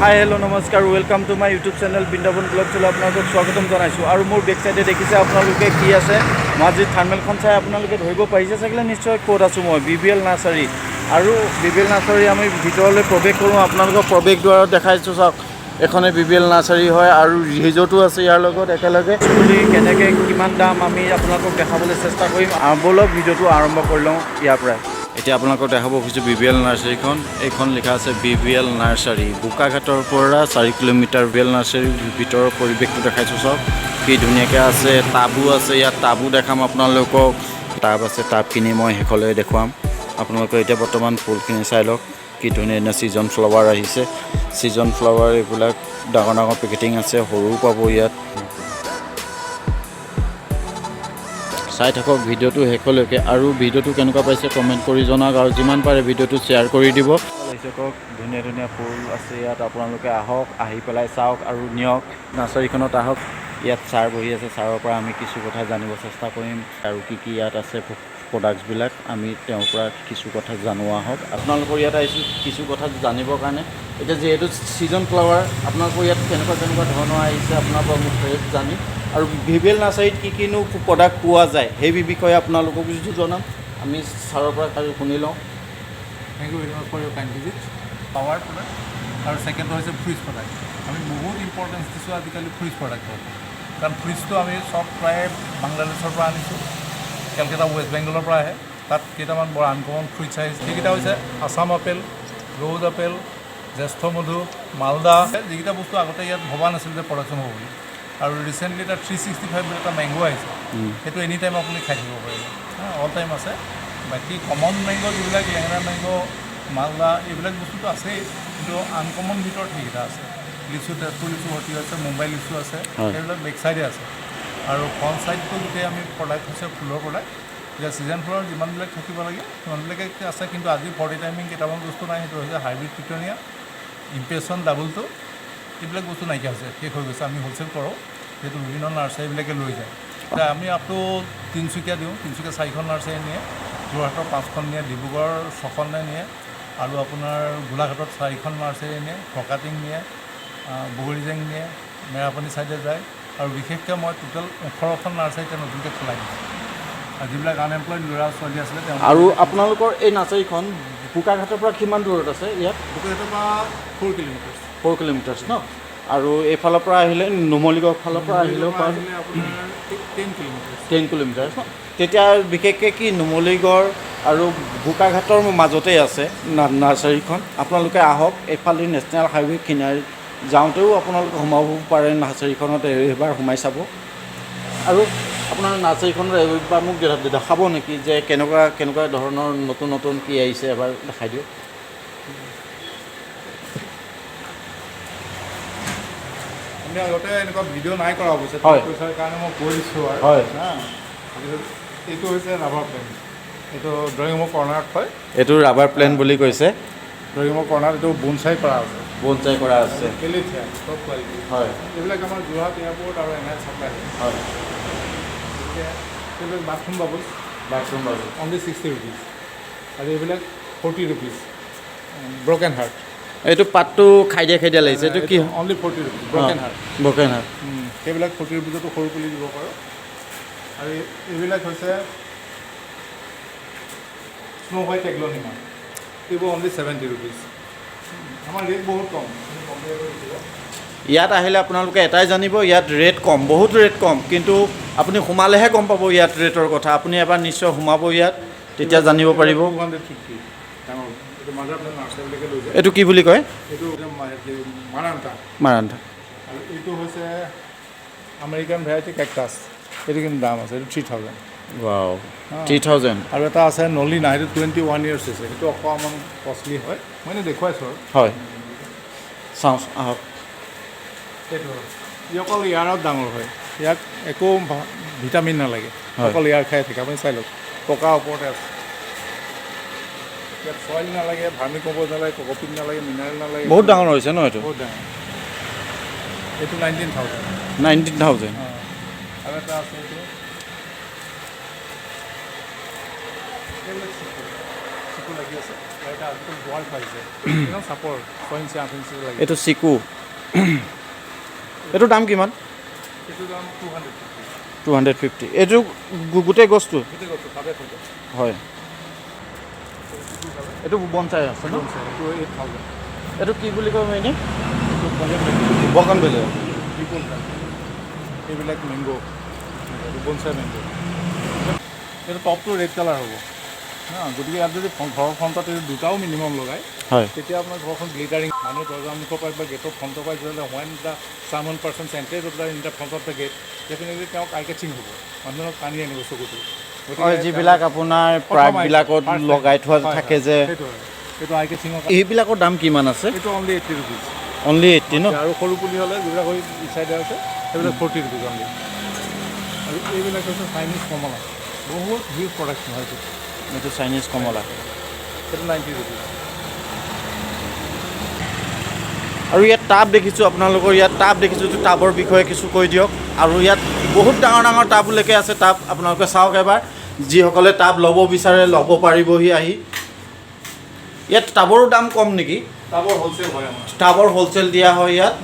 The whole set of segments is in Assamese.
হাই হেল্ল' নমস্কাৰ welcome to my YouTube channel Vrindavan blog চলে আপোনালোকক স্বাগতম জনাইছোঁ আৰু মোৰ বেক চাইডে দেখিছে আপোনালোকে কি আছে মই আজি থাৰ্মেলখন চাই আপোনালোকে ধৰিব পাৰিছে চাগে নিশ্চয় ক'ত আছোঁ মই BBL নাৰ্চাৰী আৰু BBL নাৰ্চাৰী আমি ভিতৰলৈ প্ৰৱেশ কৰোঁ আপোনালোকক প্ৰৱেশ দ্বাৰত দেখাইছোঁ চাওক এখনে BBL নাৰ্চাৰী হয় আৰু ৰিজৰ্টো আছে ইয়াৰ লগত একেলগে কেনেকৈ কিমান দাম আমি আপোনালোকক দেখাবলৈ চেষ্টা কৰিম ব'লক ভিডিঅ'টো আৰম্ভ কৰি লওঁ ইয়াৰ পৰাই এতিয়া আপোনালোকক দেখাব খুজিছোঁ BBL নাৰ্চাৰীখন এইখন লিখা আছে BBL নাৰ্চাৰী বোকাঘাটৰ পৰা 4 কিলোমিটাৰ BBL নাৰ্চাৰীৰ ভিতৰৰ পৰিৱেশটো দেখাইছোঁ চাওক কি ধুনীয়াকৈ আছে টাবো আছে ইয়াত টাবো দেখাম আপোনালোকক টাব আছে টাব কিনি মই শেষলৈ দেখুৱাম আপোনালোকে এতিয়া বৰ্তমান ফুলখিনি চাই লওক কি ধুনীয়া ধুনীয়া ছিজন ফ্লাৱাৰ আহিছে ছিজন ফ্লাৱাৰ এইবিলাক ডাঙৰ ডাঙৰ পেকেটিং আছে সৰু পাব ইয়াত চাই থাকক ভিডিঅ'টো শেষলৈকে আৰু ভিডিঅ'টো কেনেকুৱা পাইছে কমেণ্ট কৰি জনাওক আৰু যিমান পাৰে ভিডিঅ'টো শ্বেয়াৰ কৰি দিব কওক ধুনীয়া ধুনীয়া ফুল আছে ইয়াত আপোনালোকে আহক আহি পেলাই চাওক আৰু নিয়ক নাৰ্চাৰীখনত আহক ইয়াত ছাৰ বহি আছে ছাৰৰ পৰা আমি কিছু কথা জানিব চেষ্টা কৰিম আৰু কি কি ইয়াত আছে প্ৰডাক্টছবিলাক আমি তেওঁৰ পৰা কিছু কথা জানোৱা হওক আপোনালোকৰ ইয়াত আহিছোঁ কিছু কথা জানিবৰ কাৰণে এতিয়া যিহেতু ছিজন ফ্লাৱাৰ আপোনালোকৰ ইয়াত কেনেকুৱা ধৰণৰ আহিছে আপোনাৰ পৰা মোক জানি আৰু BBL নাৰ্চাৰীত কি কিনো প্ৰডাক্ট পোৱা যায় সেই বিষয়ে আপোনালোকক কিছু জনাম আমি ছাৰৰ পৰা শুনি লওঁ Thank you very much for your kind visit. Power product আৰু সেকেন্ড হৈছে ফ্ৰিজ প্ৰডাক্ট আমি বহুত ইম্পৰ্টেঞ্চ দিছোঁ আজিকালি ফ্ৰিজ প্ৰডাক্টত কাৰণ ফ্ৰিজটো আমি সব প্ৰায় বাংলাদেশৰ পৰা আনিছোঁ কেলকাতা ৱেষ্ট বেংগলৰ পৰা আহে তাত কেইটামান বৰ আনকমন ফ্ৰুইটছ আহিছে সেইকেইটা হৈছে আছাম আপেল ৰ'জ আপেল জ্যেষ্ঠ মধু মালদা যিকেইটা বস্তু আগতে ইয়াত ভবা নাছিল যে প্ৰডাকশ্যন হ'ব বুলি আৰু ৰিচেণ্টলি এটা 365 বুলি এটা মেংগো আহিছে সেইটো এনি টাইম আপুনি খাই থাকিব পাৰিব অল টাইম আছে বাকী কমন মেংগো যিবিলাক লেঙেৰা মেংগো মালদা এইবিলাক বস্তুটো আছেই কিন্তু আনকমন ভিতৰত সেইকেইটা আছে লিচু তেজপুৰ লিচু ভৰ্তি আছে মুম্বাই লিচু আছে সেইবিলাক বেক চাইডে আছে আৰু ফ্ৰণ্ট চাইডটো গোটেই আমি প্ৰডাক্ট হৈছে ফুলৰ প্ৰডাক্ট এতিয়া ছিজন ফুলৰ যিমানবিলাক থাকিব লাগে সিমানবিলাকে আছে কিন্তু আজি ফৰ্টি টাইমিং কেইটামান বস্তু নাই সেইটো হৈছে হাইব্ৰিড পিটনিয়া ইম্প্ৰেশ্যন ডাবলটো এইবিলাক বস্তু নাইকিয়া হৈছে শেষ হৈ গৈছে আমি হ'লচেল কৰোঁ সেইটো বিভিন্ন নাৰ্চাৰীবিলাকে লৈ যায় এতিয়া আমি আপটো তিনিচুকীয়া দিওঁ তিনিচুকীয়া 4খন নাৰ্চাৰী নিয়ে যোৰহাটৰ 5খন নিয়ে ডিব্ৰুগড় 6খন নিয়ে আৰু আপোনাৰ গোলাঘাটত 4খন নাৰ্চাৰী নিয়ে ফকাটিং নিয়ে বগৰীজেং নিয়ে মেৰাপানী চাইডে যায় আৰু বিশেষকৈ মই টোটেল 18খন নাৰ্চাৰীতে নতুনকৈ খোলাই দিছোঁ আৰু যিবিলাক আনএমপ্লয়ড ল'ৰা ছোৱালী আছিলে আৰু আপোনালোকৰ এই নাৰ্চাৰীখন বোকাঘাটৰ পৰা কিমান দূৰত আছে ইয়াত বোকাঘাটৰ পৰা 4 কিলোমিটাৰ ন আৰু এইফালৰ পৰা আহিলে নুমলীগড় ফালৰ পৰা আহিলেও আপোনাৰ 10 কিলোমিটাৰ ন তেতিয়া বিশেষকৈ কি নুমলীগড় আৰু বোকাঘাটৰ মাজতেই আছে নাৰ্চাৰীখন আপোনালোকে আহক এইফালে নেশ্যনেল হাইৱে কিনাৰ যাওঁতেও আপোনালোকে সোমাব পাৰে নাৰ্চাৰীখনত এবাৰ সোমাই চাব আৰু আপোনাৰ নাৰ্চাৰীখনত এবাৰ মোক দেখাব নেকি যে কেনেকুৱা ধৰণৰ নতুন কি আহিছে এবাৰ দেখাই দিয়ক আমি আগতে এনেকুৱা ভিডিঅ' নাই কৰা অৱশ্যে পইচাৰ কাৰণে মই কৈ দিছোঁ আৰু হয় এইটো হৈছে ৰাবাৰ প্লেন এইটো ড্ৰয়িং ৰুমৰ কৰ্ণাৰত হয় এইটো ৰাবাৰ প্লেন বুলি কৈছে ড্ৰয়িং ৰুমৰ কৰ্ণাৰত এইটো বনচাই কৰা আছে কেলিথিয়া টপ কোৱালিটি হয় এইবিলাক আমাৰ যোৰহাট এয়াৰপৰ্ট আৰু NI চাপ্লাই হয় এইবিলাক বাথৰুম বাবল অনলি 60 ৰুপিজ আৰু এইবিলাক 40 ৰুপিজ ব্ৰকেন হাৰ্ট এইটো পাতটো খাই দিয়া লাগিছে এইটো কি অনলি 40 ৰুপিজ ব্ৰকেন হাৰ্ট সেইবিলাক 40 ৰুপিজতো সৰু পুলি দিব পাৰোঁ আৰু এইবিলাক হৈছে স্নো হোৱাইট এগ্লনিমা এইবোৰ অনলি 70 ৰুপিজ আমাৰ ৰেট বহুত কম ইয়াত আহিলে আপোনালোকে এটাই জানিব ইয়াত ৰেট কম বহুত ৰেট কম কিন্তু আপুনি সোমালেহে গম পাব ইয়াত ৰেটৰ কথা আপুনি এবাৰ নিশ্চয় সোমাব ইয়াত তেতিয়া জানিব পাৰিব এইটো কি বুলি কয় এইটো মাৰান্থা আৰু এইটো হৈছে আমেৰিকান ভেৰাইটি কেকটাছ এইটো কিন্তু দাম আছে এইটো 3000 ৱাও 3000 আৰু এটা আছে নলিনা সেইটো 21 ইয়াৰ্ছ হৈছে সেইটো অকণমান কষ্টলি হয় মই এনেই দেখুৱাইছোঁ আৰু হয় চাওঁ আহক সেইটো ই অকল ইয়াৰত ডাঙৰ হয় ইয়াক একো ভিটামিন নালাগে অকল ইয়াৰ খাই থাকে আপুনি চাই লওক পকা ওপৰতে আছে ইয়াত চইল নালাগে ভাৰ্মি কম্প'ষ্ট নালাগে কক'পিট নালাগে মিনাৰেল নালাগে বহুত ডাঙৰ হৈছে ন এইটো বহুত ডাঙৰ এইটো 19,000 আৰু এটা আছে এইটো লাগি আছে এটা একদম ৱাল পাইছে একদম চাপৰ 6 ইঞ্চি 8 ইঞ্চি লাগে এইটো চিকু এইটো দাম কিমান এইটো দাম 250 এইটো গোটেই গছটো হয় এইটো বনচাই আছে ন এইটো কি বুলি কয় এনেই বগানভেলিয়া এইবিলাক মেংগো বনচাই মেংগো এইটো টপটো ৰেড কালাৰ হ'ব হা গতিকে ইয়াত যদি ঘৰৰ ফ্ৰণ্টত দুটাও মিনিমাম লগায় হয় তেতিয়া আপোনাৰ ঘৰখন গ্লিটাৰিং মানুহে দৰ্জা মুখৰ পৰা বা গেটৰ ফ্ৰণ্টৰ পৰা যেতিয়া হোৱেন দ্য সামন পাৰ্চন চেণ্টেজ of the in the front of the gate definitely তেওঁক আই কেচিং হ'ব মানুহক টানি আনিব চকুটো হয় যিবিলাক আপোনাৰ প্ৰাগবিলাকত লগাই থোৱা থাকে যে সেইটো আই কেচিঙৰ এইবিলাকৰ দাম কিমান আছে এইটো অনলি 80 ৰুপিজ অনলি 80 ন আৰু সৰু পুলি হ'লে যিবিলাক হৈ ইচাইডে আছে সেইবিলাক 40 ৰুপিজ অনলি আৰু এইবিলাক হৈছে চাইনিজ কমলা বহুত হিউজ প্ৰডাকশ্যন হয় এইটো চাইনিজ কমলা সেইটো 90 ৰুপিজ আৰু ইয়াত টাব দেখিছোঁ আপোনালোকৰ ইয়াত টাব দেখিছোঁ টাবৰ বিষয়ে কিছু কৈ দিয়ক আৰু ইয়াত বহুত ডাঙৰ ডাঙৰ টাবলৈকে আছে টাব আপোনালোকে চাওক এবাৰ যিসকলে টাব ল'ব বিচাৰে ল'ব পাৰিবহি আহি ইয়াত টাবৰো দাম কম নেকি টাবৰ হ'লচেল হয় আমাৰ টাবৰ হ'লচেল দিয়া হয় ইয়াত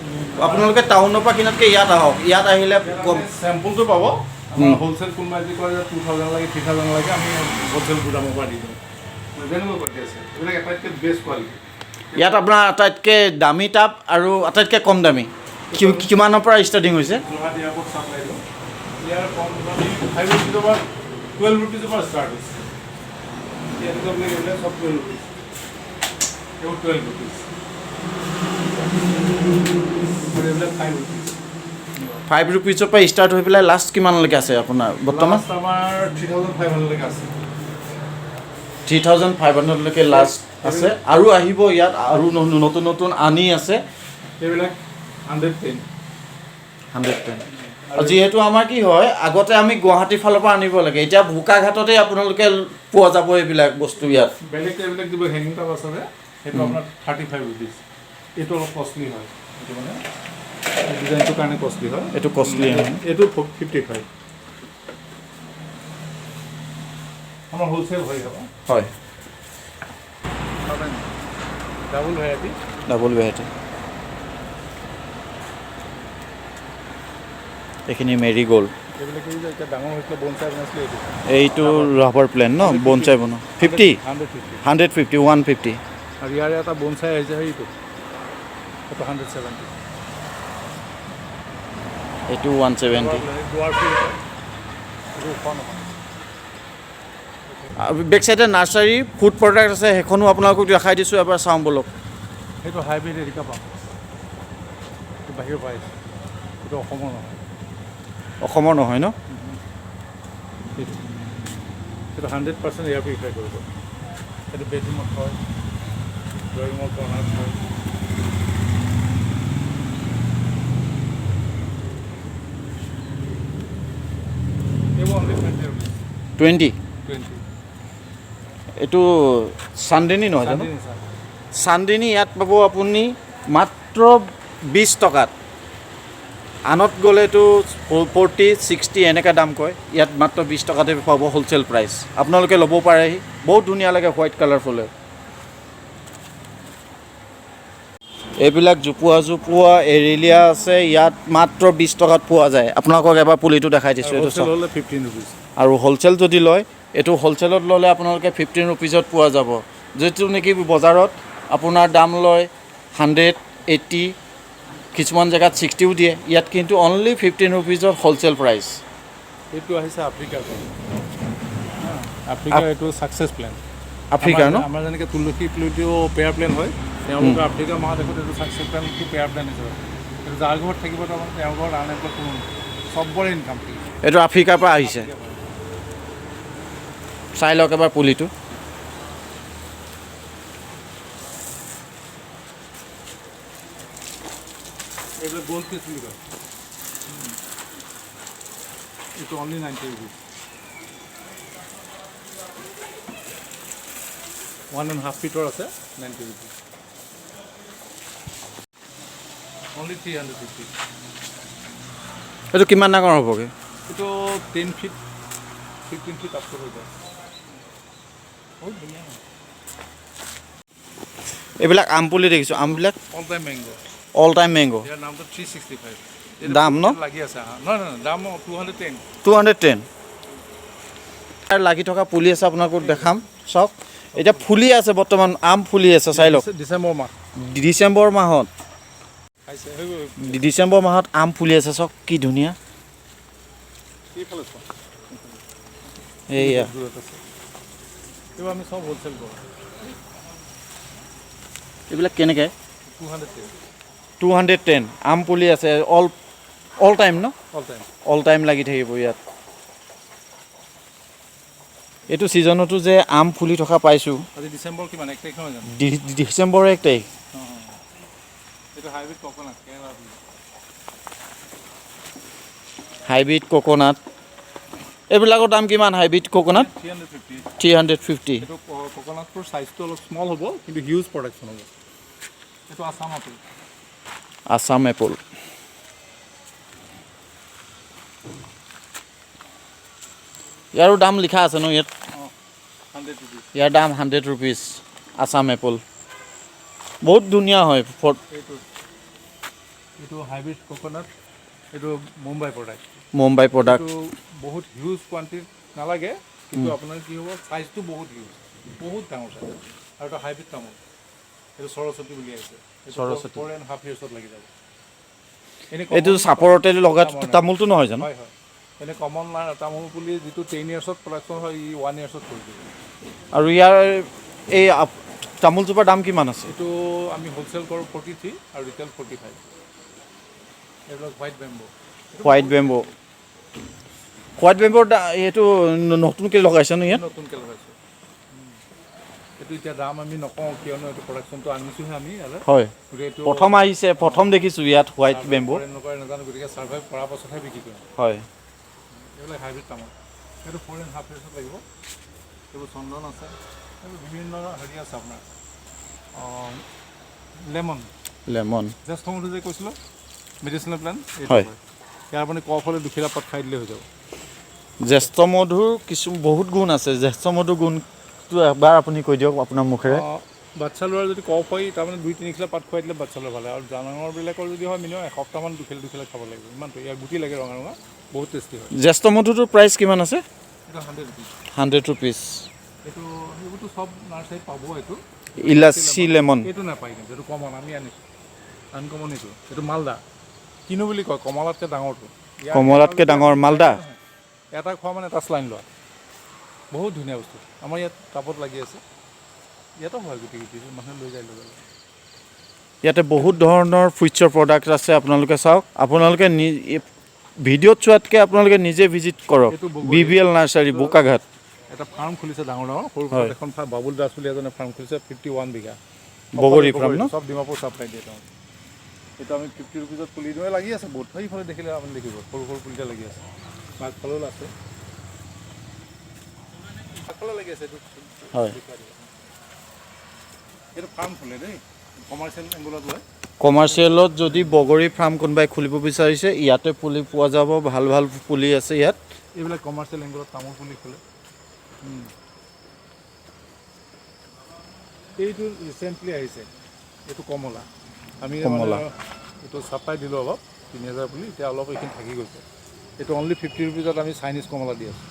আপোনালোকে টাউনৰ পৰা কিনাতকৈ ইয়াত আহক ইয়াত আহিলে কম চেম্পুলটো পাব হ'লচেল কোনোবাই যদি কয় 2000 লাগে 3000 লাগে আমি হ'লচেল গুদামৰ পৰা দি দিওঁ যেনেকুৱা পাতি আছে এইবিলাক এটাইতকৈ বেষ্ট কোৱালিটি ইয়াত আপোনাৰ আটাইতকৈ দামী টাব আৰু আটাইতকৈ কম দামী কিমানৰ পৰা ষ্টাৰ্টিং হৈছে যোৰহাট এয়াৰপৰ্ট চাপ্লাই দিওঁ ইয়াৰ কম দামী 5 ৰুপিজৰ পৰা 12 ৰুপিজৰ পৰা ষ্টাৰ্ট হৈছে ইয়াত এইবিলাক চব 12 ৰুপিজ এইবোৰ 12 ৰুপিজ আৰু এইবিলাক 5 ৰুপিজ 5 ৰুপিজৰ পৰা ষ্টাৰ্ট হৈ পেলাই লাষ্ট কিমানলৈকে আছে আপোনাৰ বৰ্তমান আমাৰ 3500 লৈকে আছে 3500 লৈকে লাষ্ট আছে আৰু আহিব ইয়াত আৰু নতুন নতুন আনি আছে এইবিলাক 110 আৰু যিহেতু আমাৰ কি হয় আগতে আমি গুৱাহাটীৰ ফালৰ পৰা আনিব লাগে এতিয়া বোকাঘাটতে আপোনালোকে পোৱা যাব এইবিলাক বস্তু ইয়াত বেলেগ এইবিলাক দিব হেঙিং টাব আছে সেইটো আপোনাৰ 35 ৰুপিজ এইটো অলপ কষ্টলি হয় এইটো মানে ডিজাইনটো কাৰণে কষ্টলি হয় এইটো কষ্টলি হয় এইটো 55 আমাৰ হোলচেল হৈ যাব হয় ডাবল ভেৰাইটি এইখিনি মেৰিগ'ল্ড এইবিলাক এতিয়া ডাঙৰ হৈছিলে বনচাই বনাইছিলে এইটো ৰাবাৰ প্লেন ন বনচাই বনোৱা 50 150 150 আৰু ইয়াৰে এটা বনচাই আহিছে সেইটো 170 এইটো 170 বেক চাইডে নাৰ্চাৰী ফুড প্ৰডাক্ট আছে সেইখনো আপোনালোকক দেখাই দিছোঁ এবাৰ চাওঁ বলক সেইটো হাইব্ৰিড এৰিকা পাম বাহিৰৰ পৰা আহিছে সেইটো অসমৰ নহয় ন সেইটো 100% এয়াৰ পিউৰিফাই কৰিব সেইটো বেডৰুমত হয় ড্ৰয়িঙৰ কৰ্ণাৰত হয় এইবোৰ অনলি 20 এইটো চানডিনী নহয় জানো চানডিনী ইয়াত পাব আপুনি মাত্ৰ 20 টকাত আনত গ'লেতো 40 60 এনেকৈ দাম কয় ইয়াত মাত্ৰ 20 টকাতে পাব হ'লচেল প্ৰাইচ আপোনালোকে ল'ব পাৰেহি বহুত ধুনীয়া লাগে হোৱাইট কালাৰফুল এইবিলাক জোপোৱা এৰিলিয়া আছে ইয়াত মাত্ৰ 20 টকাত পোৱা যায় আপোনালোকক এবাৰ পুলিটো দেখাই দিছোঁ এইটো 15 ৰুপিজ আৰু হ'লচেল যদি লয় এইটো হ'লচেলত ল'লে আপোনালোকে 15 ৰুপিজত পোৱা যাব যিটো নেকি বজাৰত আপোনাৰ দাম লয় 180 কিছুমান জেগাত 60ও দিয়ে ইয়াত কিন্তু অনলি 15 ৰুপিজত হ'লচেল প্ৰাইচ এইটো আহিছে আফ্ৰিকাৰ এইটো ছাকচেছ প্লেন আফ্ৰিকাৰ ন আমাৰ যেনেকৈ তুলসী প্লুটিও পেয়াৰ প্লেন হয় তেওঁলোকৰ আফ্ৰিকা মহাদেশত এইটো ছাকচেছ প্লেনটো পেয়াৰ প্লেন হিচাপে এইটো যাৰ ঘৰত থাকিব তাৰমানে তেওঁৰ ঘৰত আন একো কোনো চবৰে ইনকাম এইটো আফ্ৰিকাৰ পৰা আহিছে চাই লওক এবাৰ পুলিটো এইবিলাক গোল্ড পিচ বুলি কয় এইটো অনলি 90 ৰুপিজ 1.5 ফিটৰ আছে 90 ৰুপিজ অনলি 350 এইটো কিমান ডাঙৰ হ'বগৈ এইটো 10 ফিট 15 ফিট আপ হৈ যায় বহুত ধুনীয়া এইবিলাক আম পুলি দেখিছোঁ আমবিলাক all time mango all time mango ইয়াৰ নামটো 365 দাম ন লাগি আছে নহয় নহয় দাম 210 210 আৰু লাগি থকা পুলি আছে আপোনালোকক দেখাম চাওক এতিয়া ফুলি আছে বৰ্তমান আম ফুলি আছে চাই লওক ডিচেম্বৰ মাহত আম ফুলি আছে চাওক কি ধুনীয়া এইয়া আমি সব হোলসেল কৰোঁ এইবিলাক কেনেকৈ 210 210 আম পুলি আছে অল টাইম ন অল টাইম লাগি থাকিব ইয়াত এইটো ছিজনতো যে আম ফুলি থকা পাইছোঁ আজি ডিচেম্বৰ কিমান 1 তাৰিখ নহয় জানো ডিচেম্বৰ 1 তাৰিখ এইটো হাইব্ৰিড কোকোনাট কেৰেলা হাইব্ৰিড কোকোনাট এইবিলাকৰ দাম কিমান হাইব্ৰিড কোকোনাট 350 এইটো কোকোনাটটোৰ সাইজটো অলপ স্মল হ'ব কিন্তু হিউজ প্ৰডাকশ্যন হ'ব এইটো আসাম আপেল আসাম এপল ইয়াৰো দাম লিখা আছে ন ইয়াত 100 rupees ইয়াৰ দাম 100 rupees আসাম এপল বহুত ধুনীয়া হয় এইটো হাইব্ৰিড কোকোনাট এইটো মুম্বাই প্ৰডাক্ট এইটো বহুত হিউজ কোৱান্টিটি নালাগে কিন্তু আপোনাৰ কি হ'ব সাইজটো বহুত হিউজ বহুত ডাঙৰ সাইজ আৰু এটা হাইব্ৰিড তামোল এইটো সৰস্বতী বুলি আছে সৰস্বতী 4.5 yearsত লাগি যাব এইটো চাপৰতে লগা তামোলটো নহয় জানো হয় হয় এনে কমন তামোল পুলি যিটো 10 yearsত প্ৰডাকশ্যন হয় ই 1 yearsত কৰি দিব আৰু ইয়াৰ এই তামোলজোপাৰ দাম কিমান আছে এইটো আমি হোলচেল কৰোঁ 43 আৰু ৰিটেল 45 এইবিলাক হোৱাইট বেম্বো এইটো নতুনকৈ লগাইছে ন ইয়াত নতুনকৈ লগাইছোঁ এইটো এতিয়া দাম আমি নকওঁ কিয়নো এইটো প্ৰডাকশ্যনটো আনিছোঁহে আমি হয় প্ৰথম আহিছে প্ৰথম দেখিছোঁ ইয়াত হোৱাইট বেম্বো নাজানো গতিকে ছাৰ্ভাইভ কৰাৰ পাছতহে বিক্ৰী কৰিম হয় এইবিলাক হাইব্ৰিড তামোল এইটো 4.5 yearsত লাগিব এইবোৰ চন্দন আছে এইবোৰ বিভিন্ন হেৰি আছে আপোনাৰ লেমন জ্যেষ্ঠ মধু যে কৈছিলোঁ মেডিচিনেল প্লান্ট হয় ইয়াৰ আপুনি কফ হ'লে দুখিলা পাত খাই দিলে হৈ যাব জ্যেষ্ঠ মধুৰ কিছু বহুত গুণ আছে জ্যেষ্ঠ মধুৰ গুণটো এবাৰ আপুনি কৈ দিয়ক আপোনাৰ মুখেৰে বাচ্ছা ল'ৰাৰ যদি কফ হয় তাৰমানে 2-3 খিলা পাত খুৱাই দিলে বাচ্ছা ল'ৰা ভালে আৰু ডাঙৰবিলাকৰ যদি হয় মিনিমাম এসপ্তাহমান দুখিলা খাব লাগিব ইমানটো ইয়াৰ গুটি লাগে ৰঙা ৰঙা বহুত টেষ্টি হয় জ্যেষ্ঠ মধুটোৰ প্ৰাইচ কিমান আছে এইটো 100 rupees এইটো এইবোৰতো চব নাৰ্চাৰীত পাব এইটো ইলাচি লেমন এইটো নাপায় কিন্তু এইটো কমন আমি আনিছোঁ আনকমন এইটো মালদা কিনো বুলি কয় কমলাতকৈ ডাঙৰটো কমলাতকৈ ডাঙৰ মালদা এটা খোৱা মানে এটা শ্লাইন লোৱা বহুত ধুনীয়া বস্তু আমাৰ ইয়াত টাবত লাগি আছে ইয়াতো হয় গুটি মানুহে লৈ যায় ইয়াতে বহুত ধৰণৰ ফ্ৰুইটছৰ প্ৰডাক্ট আছে আপোনালোকে চাওক আপোনালোকে ভিডিঅ'ত চোৱাতকৈ আপোনালোকে নিজে ভিজিট কৰক BBL নাৰ্চাৰী বোকাঘাট এটা ফাৰ্ম খুলিছে ডাঙৰ সৰু এখন বাবুল দাস বুলি এজনে ফাৰ্ম খুলিছে 51 বিঘা বগৰী ফাৰ্ম ন চব ডিমাপুৰ চাপ্লাই দিয়ে তেওঁ এইটো আমি 50 rupeesত পুলি দিওঁ লাগি আছে বহুত সেইফালে দেখিলে আপুনি দেখিব সৰু পুলিটা লাগি আছে আগফালেও আছে আগফালে লাগি আছে এইটো হয় এইটো ফাৰ্ম খোলে দেই কমাৰ্চিয়েল এংগলত লয় কমাৰ্চিয়েলত যদি বগৰী ফাৰ্ম কোনোবাই খুলিব বিচাৰিছে ইয়াতে পুলি পোৱা যাব ভাল ভাল পুলি আছে ইয়াত এইবিলাক কমাৰ্চিয়েল এংগলত তামোল পুলি খোলে এইটো ৰিচেণ্টলি আহিছে এইটো কমলা আমি এইটো চাপ্লাই দিলোঁ অলপ 3000 পুলি এতিয়া অলপ এইখিনি থাকি গৈছে এইটো অনলি 50 rupeesত আমি চাইনিজ কমলা দি আছোঁ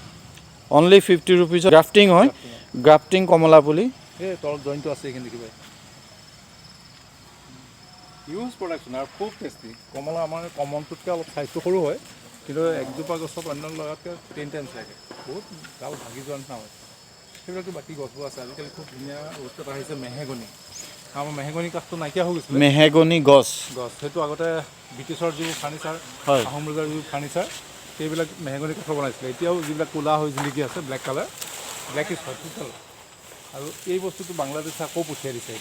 অনলি 50 rupees গ্ৰাফটিং হয় গ্ৰাফটিং কমলা পুলি এই তলত জইনটো আছে এইখিনি দেখিব হিউজ প্ৰডাকশ্যন আৰু খুব টেষ্টি কমলা আমাৰ কমনটোতকৈ অলপ চাইজটো সৰু হয় কিন্তু একজোপা গছত অন্য লগাতকৈ 10 times লাগে বহুত ডাল ভাগি যোৱা নিচিনা হয় সেইবিলাকতো বাকী গছবোৰ আছে আজিকালি খুব ধুনীয়া বস্তু এটা আহিছে মেহেগনি আমাৰ মেহেগনি কাঠটো নাইকিয়া হৈ গৈছিলে মেহেগনি গছ সেইটো আগতে ব্ৰিটিছৰ যিবোৰ ফাৰ্নিচাৰ আহোম ৰজাৰ যিবোৰ ফাৰ্নিচাৰ সেইবিলাক মেহেগনি কাঠৰ বনাইছিলে এতিয়াও যিবিলাক ক'লা হৈ জিলিকি আছে ব্লেক কালাৰ ব্লেক ইজ হয় টোটেল আৰু এই বস্তুটো বাংলাদেশে আকৌ পঠিয়াই দিছে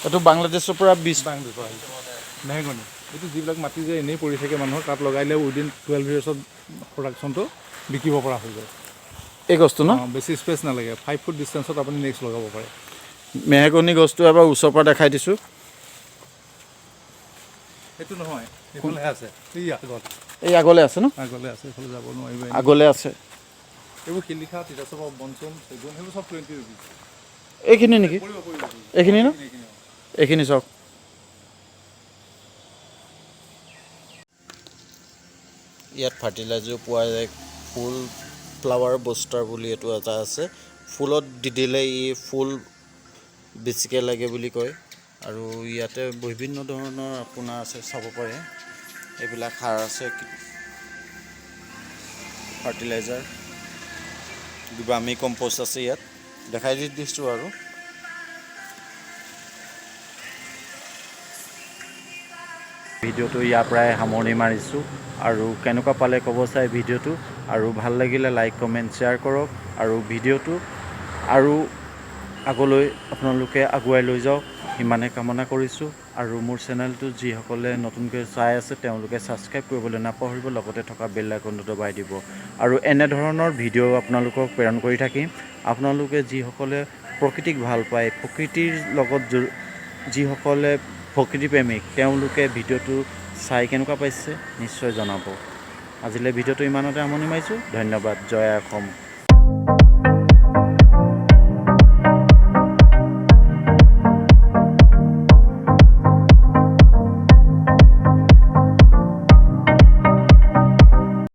এইটো বাংলাদেশৰ পৰা বাংলাদেশৰ আহিছে মেহেগনি এইটো যিবিলাক মাটি যে এনেই পৰি থাকে মানুহৰ তাত লগাইলে উইদিন 12 yearsত প্ৰডাকশ্যনটো বিকিব পৰা হৈ যায় এই গছটো ন বেছি স্পেচ নালাগে 5 ফুট ডিষ্টেঞ্চত আপুনি নেক্সট লগাব পাৰে মেহেগনি গছটো এবাৰ ওচৰৰ পৰা দেখাই দিছোঁ এইটো নহয় এইফালে আছে এই আগলৈ আছে ন আগলৈ আছে এইফালে যাব নোৱাৰিব আগলৈ আছে এইবোৰ শিলিখা তিতাচপা বনচুম চেগুন সেইবোৰ চব 20 rupees এইখিনি নেকি এইখিনি ন এইখিনি চাওক ইয়াত ফাৰ্টিলাইজাৰ পোৱা যায় ফুল ফ্লাৱাৰ বুষ্টাৰ বুলি এইটো এটা আছে ফুলত দি দিলে ই ফুল বেছিকৈ লাগে বুলি কয় আৰু ইয়াতে বিভিন্ন ধৰণৰ আপোনাৰ আছে চাব পাৰে এইবিলাক সাৰ আছে ফাৰ্টিলাইজাৰ বাৰ্মি কম্পোষ্ট আছে ইয়াত দেখাই দিছোঁ আৰু ভিডিঅ'টো ইয়াৰ পৰাই সামৰণি মাৰিছোঁ আৰু কেনেকুৱা পালে ক'ব চাই ভিডিঅ'টো আৰু ভাল লাগিলে লাইক কমেণ্ট শ্বেয়াৰ কৰক আৰু ভিডিঅ'টো আৰু আগলৈ আপোনালোকে আগুৱাই লৈ যাওক সিমানে কামনা কৰিছোঁ আৰু মোৰ চেনেলটো যিসকলে নতুনকৈ চাই আছে তেওঁলোকে ছাবস্ক্ৰাইব কৰিবলৈ নাপাহৰিব লগতে থকা বেল আইকনটো দবাই দিব আৰু এনেধৰণৰ ভিডিঅ' আপোনালোকক প্ৰেৰণ কৰি থাকিম আপোনালোকে যিসকলে প্ৰকৃতিক ভাল পায় প্ৰকৃতিৰ লগত যিসকলে প্ৰকৃতি প্ৰেমিক তেওঁলোকে ভিডিঅ'টো চাই কেনেকুৱা পাইছে নিশ্চয় জনাব আজিলৈ ভিডিঅ'টো ইমানতে সামৰণি মাৰিছোঁ ধন্যবাদ জয় অসম